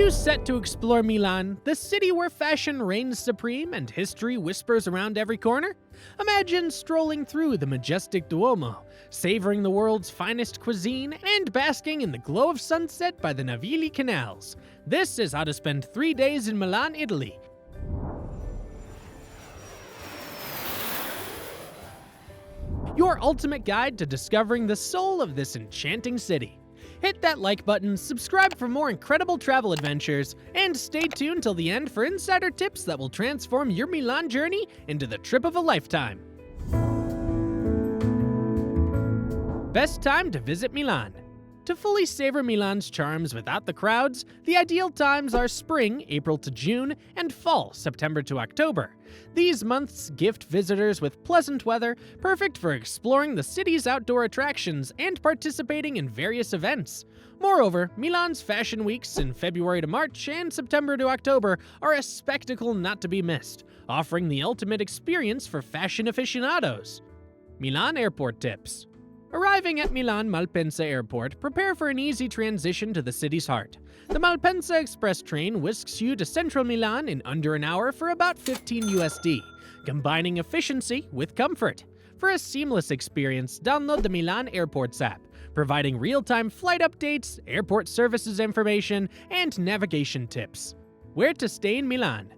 you set to explore Milan, the city where fashion reigns supreme and history whispers around every corner? Imagine strolling through the majestic Duomo, savoring the world's finest cuisine, and basking in the glow of sunset by the Navili canals. This is how to spend 3 days in Milan, Italy. Your ultimate guide to discovering the soul of this enchanting city. Hit that like button, subscribe for more incredible travel adventures, and stay tuned till the end for insider tips that will transform your Milan journey into the trip of a lifetime. Best time to visit Milan. To fully savor Milan's charms without the crowds, the ideal times are spring, April to June, and fall, September to October. These months gift visitors with pleasant weather, perfect for exploring the city's outdoor attractions and participating in various events. Moreover, Milan's fashion weeks in February to March and September to October are a spectacle not to be missed, offering the ultimate experience for fashion aficionados. Milan Airport Tips. Arriving at Milan Malpensa Airport, prepare for an easy transition to the city's heart. The Malpensa Express train whisks you to central Milan in under an hour for about $15 combining efficiency with comfort. For a seamless experience, download the Milan Airports app, providing real-time flight updates, airport services information, and navigation tips. Where to stay in Milan?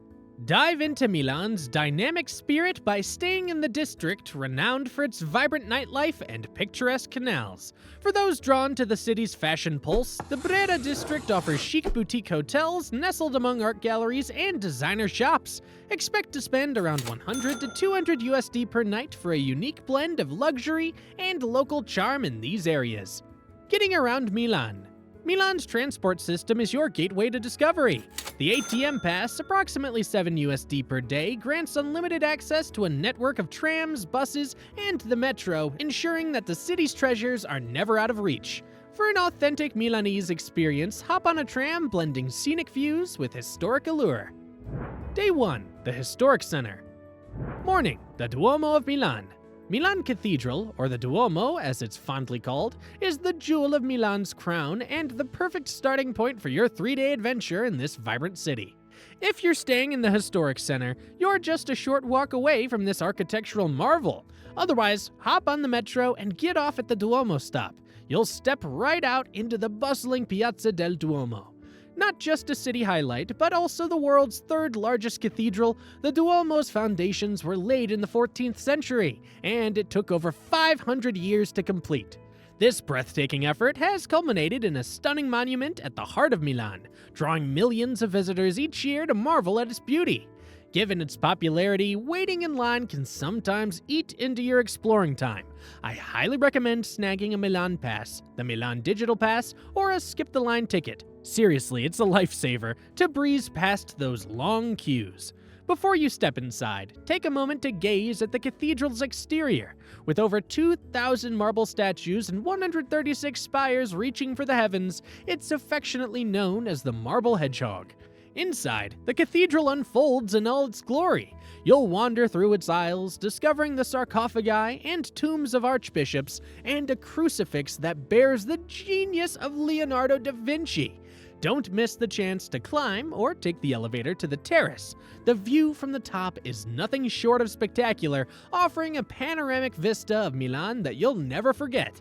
Dive into Milan's dynamic spirit by staying in the district renowned for its vibrant nightlife and picturesque canals. For those drawn to the city's fashion pulse, the Brera district offers chic boutique hotels nestled among art galleries and designer shops. Expect to spend around $100 to $200 per night for a unique blend of luxury and local charm in these areas. Getting around Milan. Milan's transport system is your gateway to discovery. The ATM Pass, approximately $7 per day, grants unlimited access to a network of trams, buses, and the metro, ensuring that the city's treasures are never out of reach. For an authentic Milanese experience, hop on a tram blending scenic views with historic allure. Day 1. The Historic Center. Morning. The Duomo of Milan. Milan Cathedral, or the Duomo as it's fondly called, is the jewel of Milan's crown and the perfect starting point for your 3-day adventure in this vibrant city. If you're staying in the Historic Center, you're just a short walk away from this architectural marvel. Otherwise, hop on the metro and get off at the Duomo stop. You'll step right out into the bustling Piazza del Duomo. Not just a city highlight, but also the world's third largest cathedral, the Duomo's foundations were laid in the 14th century, and it took over 500 years to complete. This breathtaking effort has culminated in a stunning monument at the heart of Milan, drawing millions of visitors each year to marvel at its beauty. Given its popularity, waiting in line can sometimes eat into your exploring time. I highly recommend snagging a Milan Pass, the Milan Digital Pass, or a skip-the-line ticket. Seriously, it's a lifesaver to breeze past those long queues. Before you step inside, take a moment to gaze at the cathedral's exterior. With over 2,000 marble statues and 136 spires reaching for the heavens, it's affectionately known as the Marble Hedgehog. Inside, the cathedral unfolds in all its glory. You'll wander through its aisles, discovering the sarcophagi and tombs of archbishops, and a crucifix that bears the genius of Leonardo da Vinci. Don't miss the chance to climb or take the elevator to the terrace. The view from the top is nothing short of spectacular, offering a panoramic vista of Milan that you'll never forget.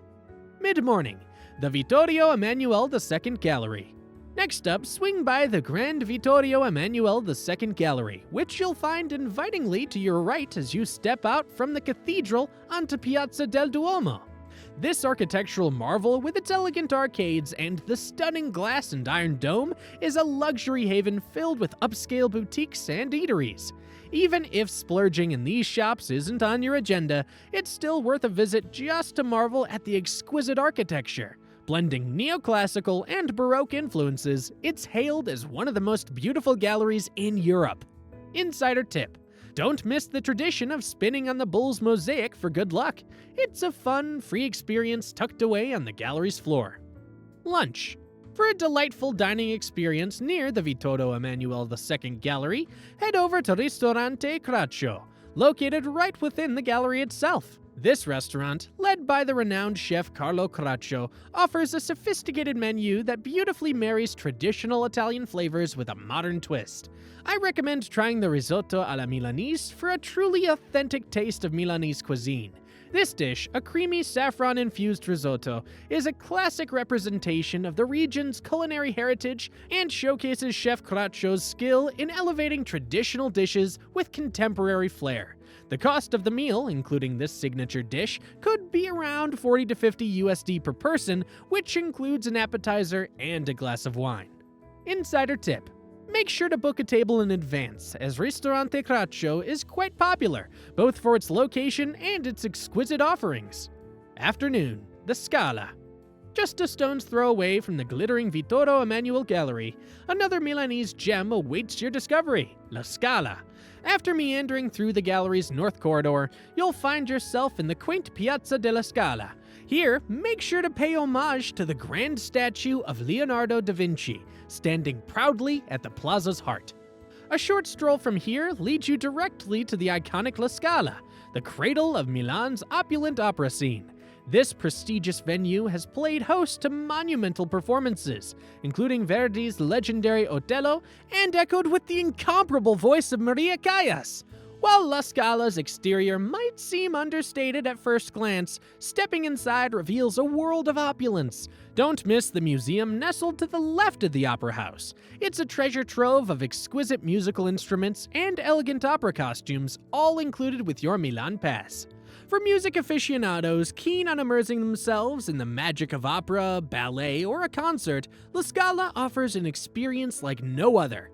Mid-morning, the Vittorio Emanuele II Gallery. Next up, swing by the Grand Vittorio Emanuele II Gallery, which you'll find invitingly to your right as you step out from the cathedral onto Piazza del Duomo. This architectural marvel, with its elegant arcades and the stunning glass and iron dome, is a luxury haven filled with upscale boutiques and eateries. Even if splurging in these shops isn't on your agenda, it's still worth a visit just to marvel at the exquisite architecture. Blending neoclassical and Baroque influences, it's hailed as one of the most beautiful galleries in Europe. Insider tip: don't miss the tradition of spinning on the bull's mosaic for good luck. It's a fun, free experience tucked away on the gallery's floor. Lunch. For a delightful dining experience near the Vittorio Emanuele II Gallery, head over to Ristorante Craccio, located right within the gallery itself. This restaurant, led by the renowned chef Carlo Caraccio, offers a sophisticated menu that beautifully marries traditional Italian flavors with a modern twist. I recommend trying the risotto alla Milanese for a truly authentic taste of Milanese cuisine. This dish, a creamy saffron-infused risotto, is a classic representation of the region's culinary heritage and showcases Chef Caraccio's skill in elevating traditional dishes with contemporary flair. The cost of the meal, including this signature dish, could be around 40 to 50 USD per person, which includes an appetizer and a glass of wine. Insider tip: make sure to book a table in advance, as Ristorante Caraccio is quite popular, both for its location and its exquisite offerings. Afternoon, the Scala. Just a stone's throw away from the glittering Vittorio Emanuele Gallery, another Milanese gem awaits your discovery, La Scala. After meandering through the gallery's north corridor, you'll find yourself in the quaint Piazza della Scala. Here, make sure to pay homage to the grand statue of Leonardo da Vinci, standing proudly at the plaza's heart. A short stroll from here leads you directly to the iconic La Scala, the cradle of Milan's opulent opera scene. This prestigious venue has played host to monumental performances, including Verdi's legendary Otello, and echoed with the incomparable voice of Maria Callas. While La Scala's exterior might seem understated at first glance, stepping inside reveals a world of opulence. Don't miss the museum nestled to the left of the Opera House. It's a treasure trove of exquisite musical instruments and elegant opera costumes, all included with your Milan pass. For music aficionados keen on immersing themselves in the magic of opera, ballet, or a concert, La Scala offers an experience like no other.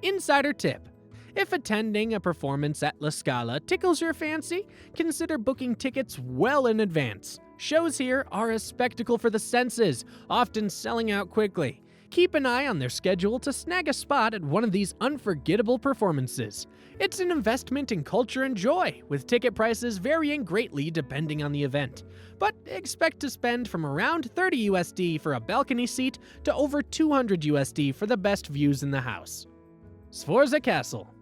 Insider tip: if attending a performance at La Scala tickles your fancy, consider booking tickets well in advance. Shows here are a spectacle for the senses, often selling out quickly. Keep an eye on their schedule to snag a spot at one of these unforgettable performances. It's an investment in culture and joy, with ticket prices varying greatly depending on the event. But expect to spend from around 30 USD for a balcony seat to over 200 USD for the best views in the house. Sforza Castle.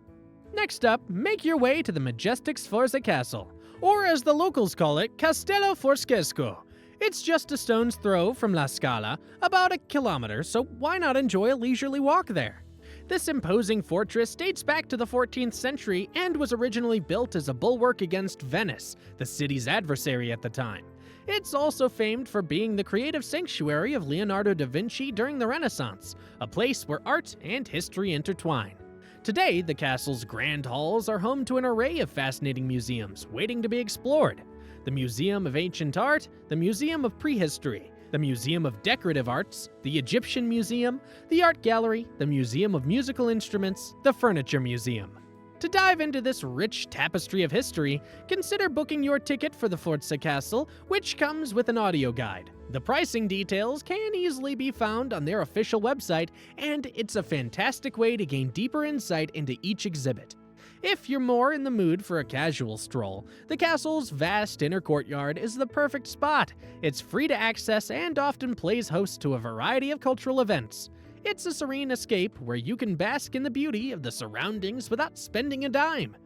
Next up, make your way to the majestic Sforza Castle, or as the locals call it, Castello Forchesco. It's just a stone's throw from La Scala, about a kilometer, so why not enjoy a leisurely walk there? This imposing fortress dates back to the 14th century and was originally built as a bulwark against Venice, the city's adversary at the time. It's also famed for being the creative sanctuary of Leonardo da Vinci during the Renaissance, a place where art and history intertwine. Today, the castle's grand halls are home to an array of fascinating museums waiting to be explored. The Museum of Ancient Art, the Museum of Prehistory, the Museum of Decorative Arts, the Egyptian Museum, the Art Gallery, the Museum of Musical Instruments, the Furniture Museum. To dive into this rich tapestry of history, consider booking your ticket for the Sforza Castle, which comes with an audio guide. The pricing details can easily be found on their official website, and it's a fantastic way to gain deeper insight into each exhibit. If you're more in the mood for a casual stroll, the castle's vast inner courtyard is the perfect spot. It's free to access and often plays host to a variety of cultural events. It's a serene escape where you can bask in the beauty of the surroundings without spending a dime.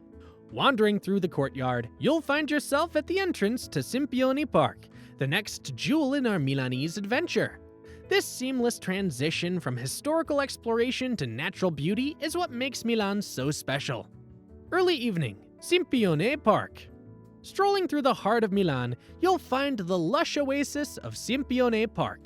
Wandering through the courtyard, you'll find yourself at the entrance to Simpione Park, the next jewel in our Milanese adventure. This seamless transition from historical exploration to natural beauty is what makes Milan so special. Early evening, Simpione Park. Strolling through the heart of Milan, you'll find the lush oasis of Simpione Park,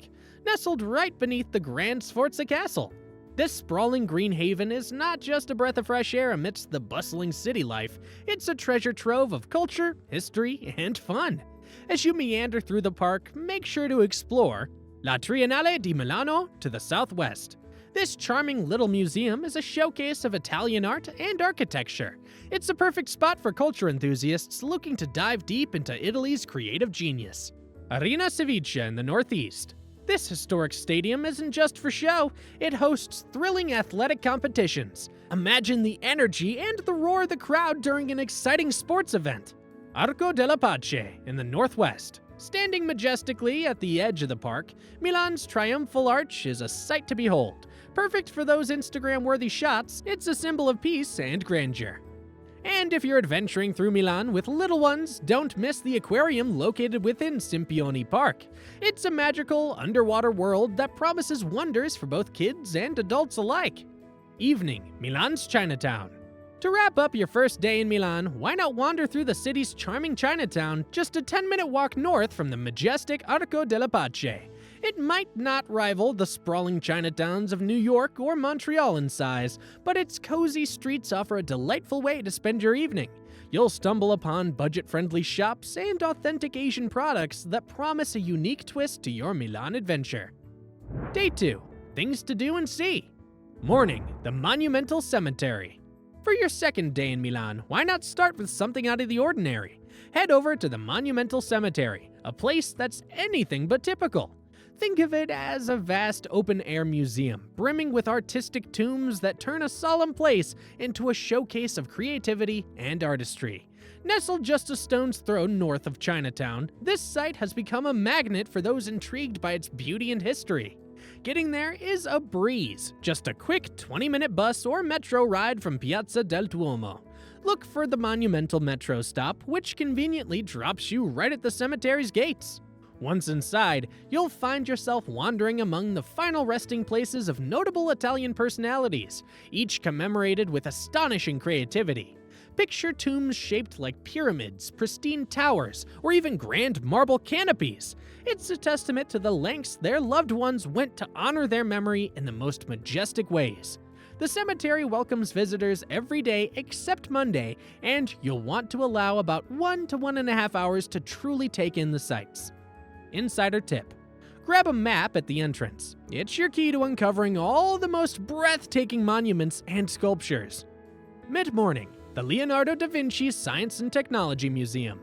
nestled right beneath the grand Sforza Castle. This sprawling green haven is not just a breath of fresh air amidst the bustling city life, it's a treasure trove of culture, history, and fun. As you meander through the park, make sure to explore La Triennale di Milano to the southwest. This charming little museum is a showcase of Italian art and architecture. It's a perfect spot for culture enthusiasts looking to dive deep into Italy's creative genius. Arena Civiccia in the northeast. This historic stadium isn't just for show, it hosts thrilling athletic competitions. Imagine the energy and the roar of the crowd during an exciting sports event. Arco della Pace in the northwest. Standing majestically at the edge of the park, Milan's triumphal arch is a sight to behold. Perfect for those Instagram-worthy shots, it's a symbol of peace and grandeur. And if you're adventuring through Milan with little ones, don't miss the aquarium located within Simpioni Park. It's a magical, underwater world that promises wonders for both kids and adults alike. Evening, Milan's Chinatown. To wrap up your first day in Milan, why not wander through the city's charming Chinatown, just a 10-minute walk north from the majestic Arco della Pace. It might not rival the sprawling Chinatowns of New York or Montreal in size, but its cozy streets offer a delightful way to spend your evening. You'll stumble upon budget-friendly shops and authentic Asian products that promise a unique twist to your Milan adventure. Day 2. Things to do and see. Morning, the Monumental Cemetery. For your second day in Milan, why not start with something out of the ordinary? Head over to the Monumental Cemetery, a place that's anything but typical. Think of it as a vast open-air museum, brimming with artistic tombs that turn a solemn place into a showcase of creativity and artistry. Nestled just a stone's throw north of Chinatown, this site has become a magnet for those intrigued by its beauty and history. Getting there is a breeze, just a quick 20-minute bus or metro ride from Piazza del Duomo. Look for the Monumental Metro stop, which conveniently drops you right at the cemetery's gates. Once inside, you'll find yourself wandering among the final resting places of notable Italian personalities, each commemorated with astonishing creativity. Picture tombs shaped like pyramids, pristine towers, or even grand marble canopies. It's a testament to the lengths their loved ones went to honor their memory in the most majestic ways. The cemetery welcomes visitors every day except Monday, and you'll want to allow about 1 to 1.5 hours to truly take in the sights. Insider tip: grab a map at the entrance. It's your key to uncovering all the most breathtaking monuments and sculptures. Mid-morning, the Leonardo da Vinci Science and Technology Museum.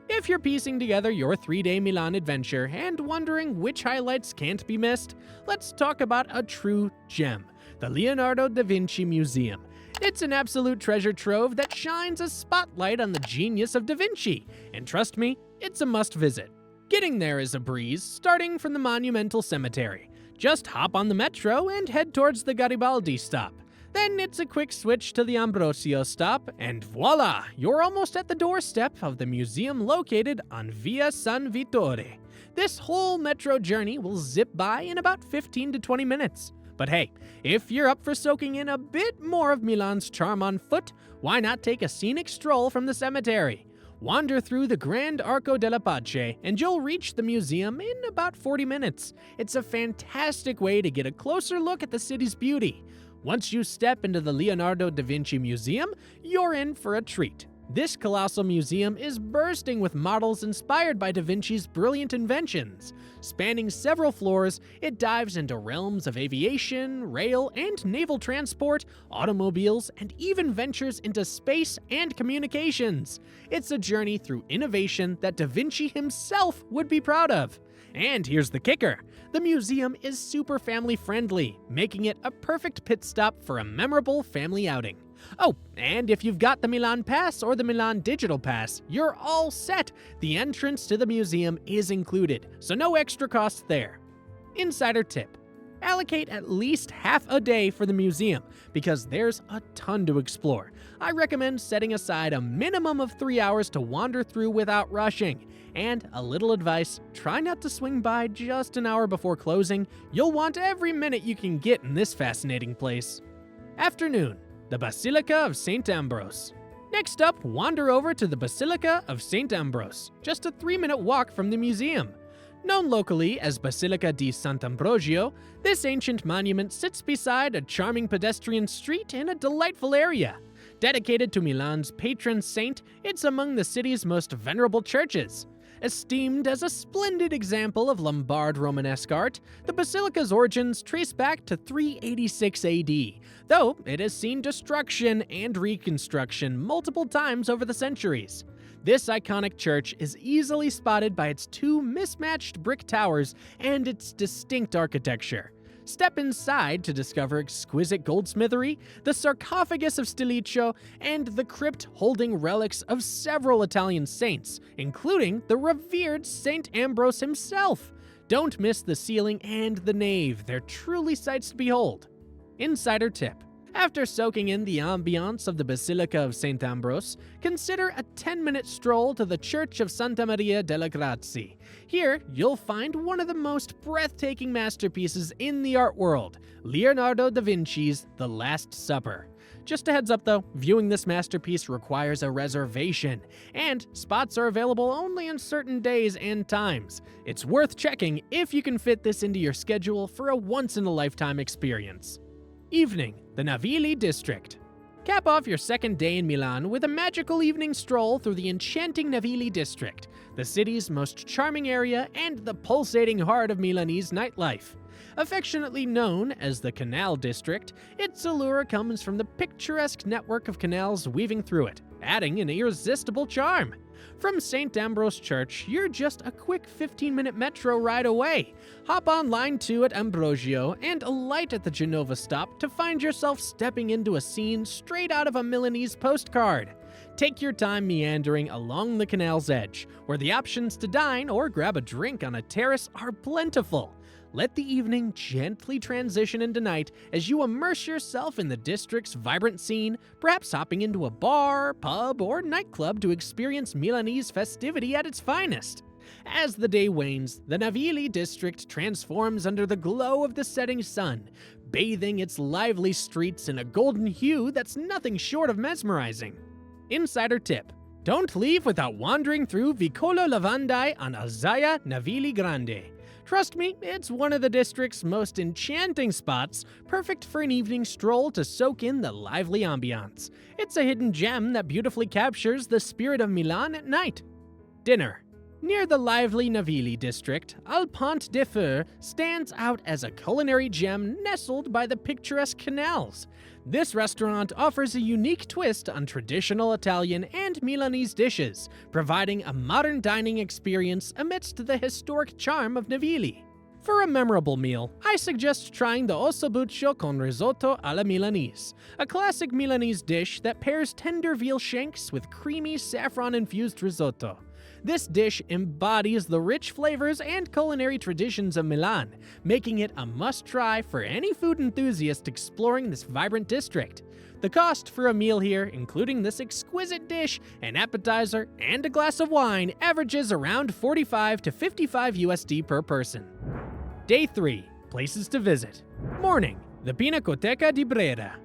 If you're piecing together your 3-day Milan adventure and wondering which highlights can't be missed, let's talk about a true gem, the Leonardo da Vinci Museum. It's an absolute treasure trove that shines a spotlight on the genius of Da Vinci, and trust me, it's a must-visit. Getting there is a breeze, starting from the Monumental Cemetery. Just hop on the metro and head towards the Garibaldi stop. Then it's a quick switch to the Ambrosio stop, and voila! You're almost at the doorstep of the museum located on Via San Vittore. This whole metro journey will zip by in about 15 to 20 minutes. But hey, if you're up for soaking in a bit more of Milan's charm on foot, why not take a scenic stroll from the cemetery? Wander through the Grand Arco della Pace, and you'll reach the museum in about 40 minutes. It's a fantastic way to get a closer look at the city's beauty. Once you step into the Leonardo da Vinci Museum, you're in for a treat. This colossal museum is bursting with models inspired by Da Vinci's brilliant inventions. Spanning several floors, it dives into realms of aviation, rail, and naval transport, automobiles, and even ventures into space and communications. It's a journey through innovation that Da Vinci himself would be proud of. And here's the kicker: the museum is super family-friendly, making it a perfect pit stop for a memorable family outing. Oh, and if you've got the Milan Pass or the Milan Digital Pass, you're all set. The entrance to the museum is included, so no extra costs there. Insider tip: allocate at least half a day for the museum, because there's a ton to explore. I recommend setting aside a minimum of 3 hours to wander through without rushing. And a little advice: try not to swing by just an hour before closing. You'll want every minute you can get in this fascinating place. Afternoon, the Basilica of St. Ambrose. Next up, wander over to the Basilica of St. Ambrose, just a 3-minute walk from the museum. Known locally as Basilica di Sant'Ambrogio, this ancient monument sits beside a charming pedestrian street in a delightful area. Dedicated to Milan's patron saint, it's among the city's most venerable churches. Esteemed as a splendid example of Lombard Romanesque art, the basilica's origins trace back to 386 AD, though it has seen destruction and reconstruction multiple times over the centuries. This iconic church is easily spotted by its 2 mismatched brick towers and its distinct architecture. Step inside to discover exquisite goldsmithery, the sarcophagus of Stilicho, and the crypt holding relics of several Italian saints, including the revered Saint Ambrose himself. Don't miss the ceiling and the nave, they're truly sights to behold. Insider tip: After soaking in the ambiance of the Basilica of St. Ambrose, consider a 10-minute stroll to the Church of Santa Maria delle Grazie. Here, you'll find one of the most breathtaking masterpieces in the art world, Leonardo da Vinci's The Last Supper. Just a heads up though, viewing this masterpiece requires a reservation, and spots are available only on certain days and times. It's worth checking if you can fit this into your schedule for a once-in-a-lifetime experience. Evening, the Navili District. Cap off your second day in Milan with a magical evening stroll through the enchanting Navili District, the city's most charming area and the pulsating heart of Milanese nightlife. Affectionately known as the Canal District, its allure comes from the picturesque network of canals weaving through it, adding an irresistible charm. From St. Ambrose Church, you're just a quick 15-minute metro ride away. Hop on Line 2 at Ambrogio and alight at the Genova stop to find yourself stepping into a scene straight out of a Milanese postcard. Take your time meandering along the canal's edge, where the options to dine or grab a drink on a terrace are plentiful. Let the evening gently transition into night as you immerse yourself in the district's vibrant scene, perhaps hopping into a bar, pub, or nightclub to experience Milanese festivity at its finest. As the day wanes, the Navili district transforms under the glow of the setting sun, bathing its lively streets in a golden hue that's nothing short of mesmerizing. Insider tip: don't leave without wandering through Vicolo Lavandai on Alzaia Navili Grande. Trust me, it's one of the district's most enchanting spots, perfect for an evening stroll to soak in the lively ambiance. It's a hidden gem that beautifully captures the spirit of Milan at night. Dinner. Near the lively Navili district, Al Pont de Feu stands out as a culinary gem nestled by the picturesque canals. This restaurant offers a unique twist on traditional Italian and Milanese dishes, providing a modern dining experience amidst the historic charm of Navili. For a memorable meal, I suggest trying the ossobuco con risotto alla Milanese, a classic Milanese dish that pairs tender veal shanks with creamy saffron-infused risotto. This dish embodies the rich flavors and culinary traditions of Milan, making it a must-try for any food enthusiast exploring this vibrant district. The cost for a meal here, including this exquisite dish, an appetizer, and a glass of wine, averages around 45 to 55 USD per person. Day 3. Places to visit. Morning. The Pinacoteca di Brera.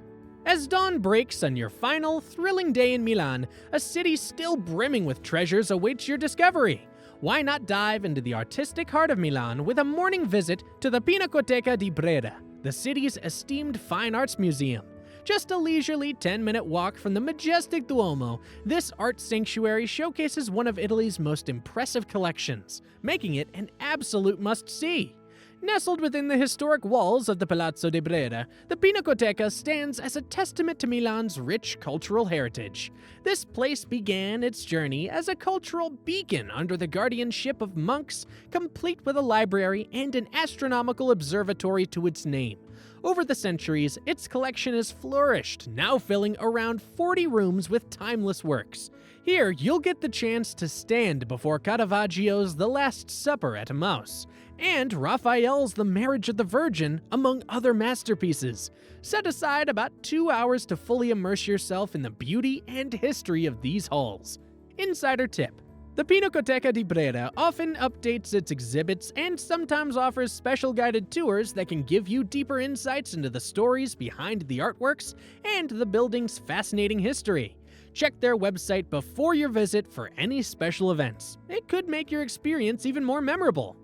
As dawn breaks on your final, thrilling day in Milan, a city still brimming with treasures awaits your discovery. Why not dive into the artistic heart of Milan with a morning visit to the Pinacoteca di Brera, the city's esteemed fine arts museum? Just a leisurely 10-minute walk from the majestic Duomo, this art sanctuary showcases one of Italy's most impressive collections, making it an absolute must-see. Nestled within the historic walls of the Palazzo de Brera, the Pinacoteca stands as a testament to Milan's rich cultural heritage. This place began its journey as a cultural beacon under the guardianship of monks, complete with a library and an astronomical observatory to its name. Over the centuries, its collection has flourished, now filling around 40 rooms with timeless works. Here, you'll get the chance to stand before Caravaggio's The Last Supper at Emmaus, and Raphael's The Marriage of the Virgin, among other masterpieces. Set aside about 2 hours to fully immerse yourself in the beauty and history of these halls. Insider tip: the Pinacoteca di Brera often updates its exhibits and sometimes offers special guided tours that can give you deeper insights into the stories behind the artworks and the building's fascinating history. Check their website before your visit for any special events. It could make your experience even more memorable.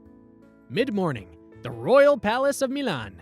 Mid-morning, the Royal Palace of Milan.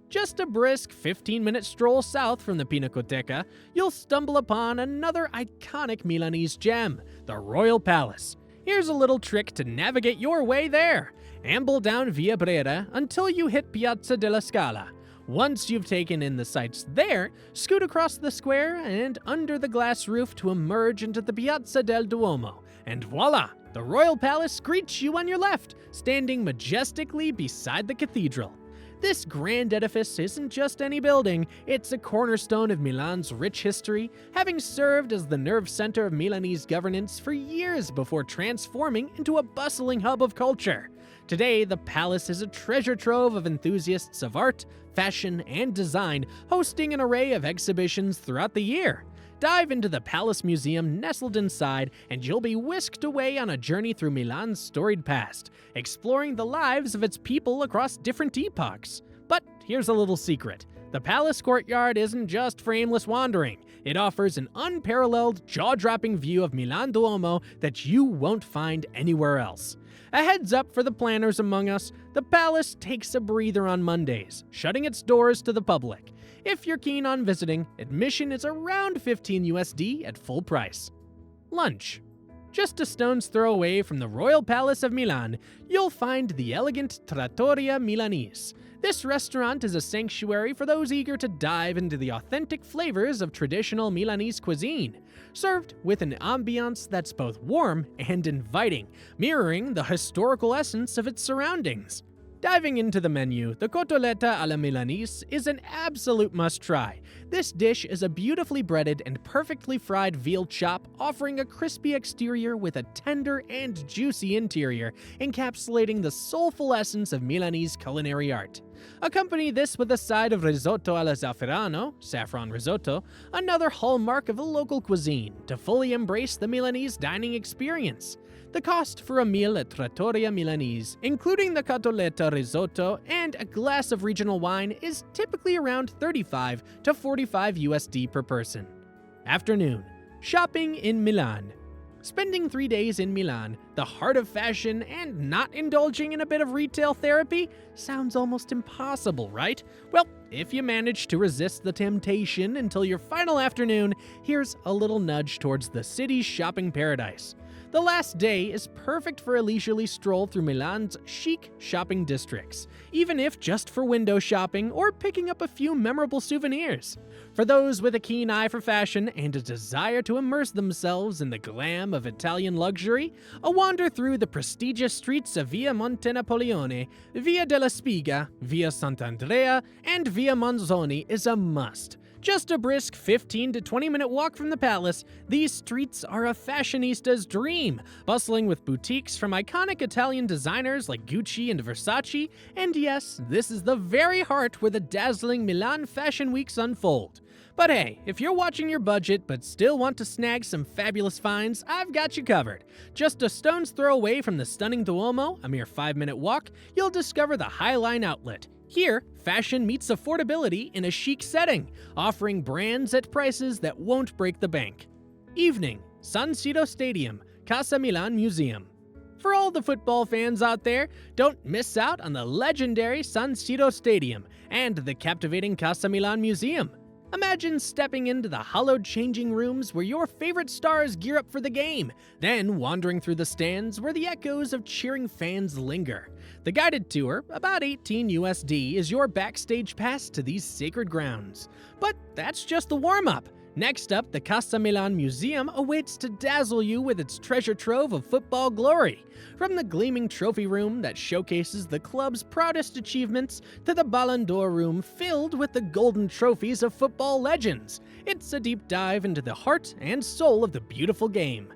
Just a brisk 15-minute stroll south from the Pinacoteca, you'll stumble upon another iconic Milanese gem, the Royal Palace. Here's a little trick to navigate your way there. Amble down Via Brera until you hit Piazza della Scala. Once you've taken in the sights there, scoot across the square and under the glass roof to emerge into the Piazza del Duomo. And voila! The Royal Palace greets you on your left, standing majestically beside the cathedral. This grand edifice isn't just any building, it's a cornerstone of Milan's rich history, having served as the nerve center of Milanese governance for years before transforming into a bustling hub of culture. Today, the palace is a treasure trove of enthusiasts of art, fashion, and design, hosting an array of exhibitions throughout the year. Dive into the Palace Museum nestled inside, and you'll be whisked away on a journey through Milan's storied past, exploring the lives of its people across different epochs. But here's a little secret. The palace courtyard isn't just for aimless wandering. It offers an unparalleled, jaw-dropping view of Milan Duomo that you won't find anywhere else. A heads up for the planners among us, the palace takes a breather on Mondays, shutting its doors to the public. If you're keen on visiting, admission is around $15 at full price. Lunch. Just a stone's throw away from the Royal Palace of Milan, you'll find the elegant Trattoria Milanese. This restaurant is a sanctuary for those eager to dive into the authentic flavors of traditional Milanese cuisine, served with an ambiance that's both warm and inviting, mirroring the historical essence of its surroundings. Diving into the menu, the cotoletta alla Milanese is an absolute must-try. This dish is a beautifully breaded and perfectly fried veal chop, offering a crispy exterior with a tender and juicy interior, encapsulating the soulful essence of Milanese culinary art. Accompany this with a side of risotto alla zafferano, saffron risotto, another hallmark of the local cuisine, to fully embrace the Milanese dining experience. The cost for a meal at Trattoria Milanese, including the cotoletta risotto and a glass of regional wine, is typically around $35 to $45 per person. Afternoon. Shopping in Milan. Spending 3 days in Milan, the heart of fashion, and not indulging in a bit of retail therapy sounds almost impossible, right? Well, if you manage to resist the temptation until your final afternoon, here's a little nudge towards the city's shopping paradise. The last day is perfect for a leisurely stroll through Milan's chic shopping districts, even if just for window shopping or picking up a few memorable souvenirs. For those with a keen eye for fashion and a desire to immerse themselves in the glam of Italian luxury, a wander through the prestigious streets of Via Monte Napoleone, Via della Spiga, Via Sant'Andrea, and Via Manzoni is a must. Just a brisk 15 to 20 minute walk from the palace, these streets are a fashionista's dream, bustling with boutiques from iconic Italian designers like Gucci and Versace, and yes, this is the very heart where the dazzling Milan Fashion Weeks unfold. But hey, if you're watching your budget but still want to snag some fabulous finds, I've got you covered. Just a stone's throw away from the stunning Duomo, a mere 5-minute walk, you'll discover the Highline Outlet. Here, fashion meets affordability in a chic setting, offering brands at prices that won't break the bank. Evening, San Siro Stadium, Casa Milan Museum. For all the football fans out there, don't miss out on the legendary San Siro Stadium and the captivating Casa Milan Museum. Imagine stepping into the hallowed changing rooms where your favorite stars gear up for the game, then wandering through the stands where the echoes of cheering fans linger. The guided tour, about $18, is your backstage pass to these sacred grounds. But that's just the warm-up. Next up, the Casa Milan Museum awaits to dazzle you with its treasure trove of football glory. From the gleaming trophy room that showcases the club's proudest achievements to the Ballon d'Or room filled with the golden trophies of football legends, it's a deep dive into the heart and soul of the beautiful game.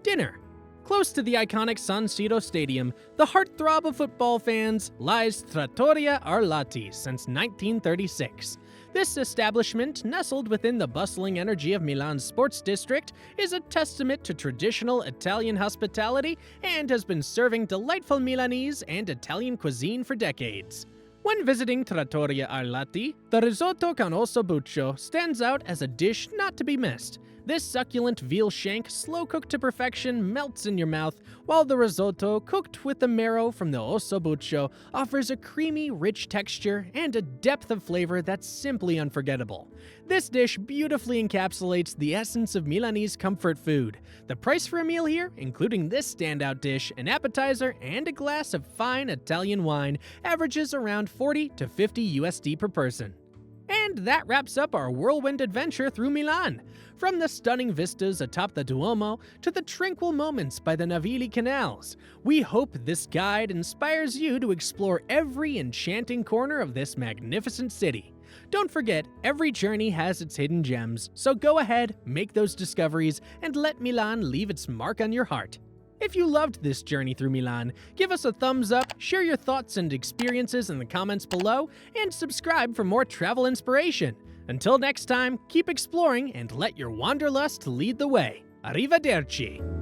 Dinner. Close to the iconic San Siro Stadium, the heartthrob of football fans, lies Trattoria Arlati since 1936. This establishment, nestled within the bustling energy of Milan's sports district, is a testament to traditional Italian hospitality and has been serving delightful Milanese and Italian cuisine for decades. When visiting Trattoria Arlati, the risotto con osso buccio stands out as a dish not to be missed. This succulent veal shank, slow-cooked to perfection, melts in your mouth, while the risotto, cooked with the marrow from the osso buccio, offers a creamy, rich texture and a depth of flavor that's simply unforgettable. This dish beautifully encapsulates the essence of Milanese comfort food. The price for a meal here, including this standout dish, an appetizer, and a glass of fine Italian wine, averages around $40 to $50 per person. And that wraps up our whirlwind adventure through Milan. From the stunning vistas atop the Duomo to the tranquil moments by the Navili canals, we hope this guide inspires you to explore every enchanting corner of this magnificent city. Don't forget, every journey has its hidden gems, so go ahead, make those discoveries, and let Milan leave its mark on your heart. If you loved this journey through Milan, give us a thumbs up, share your thoughts and experiences in the comments below, and subscribe for more travel inspiration. Until next time, keep exploring and let your wanderlust lead the way. Arrivederci!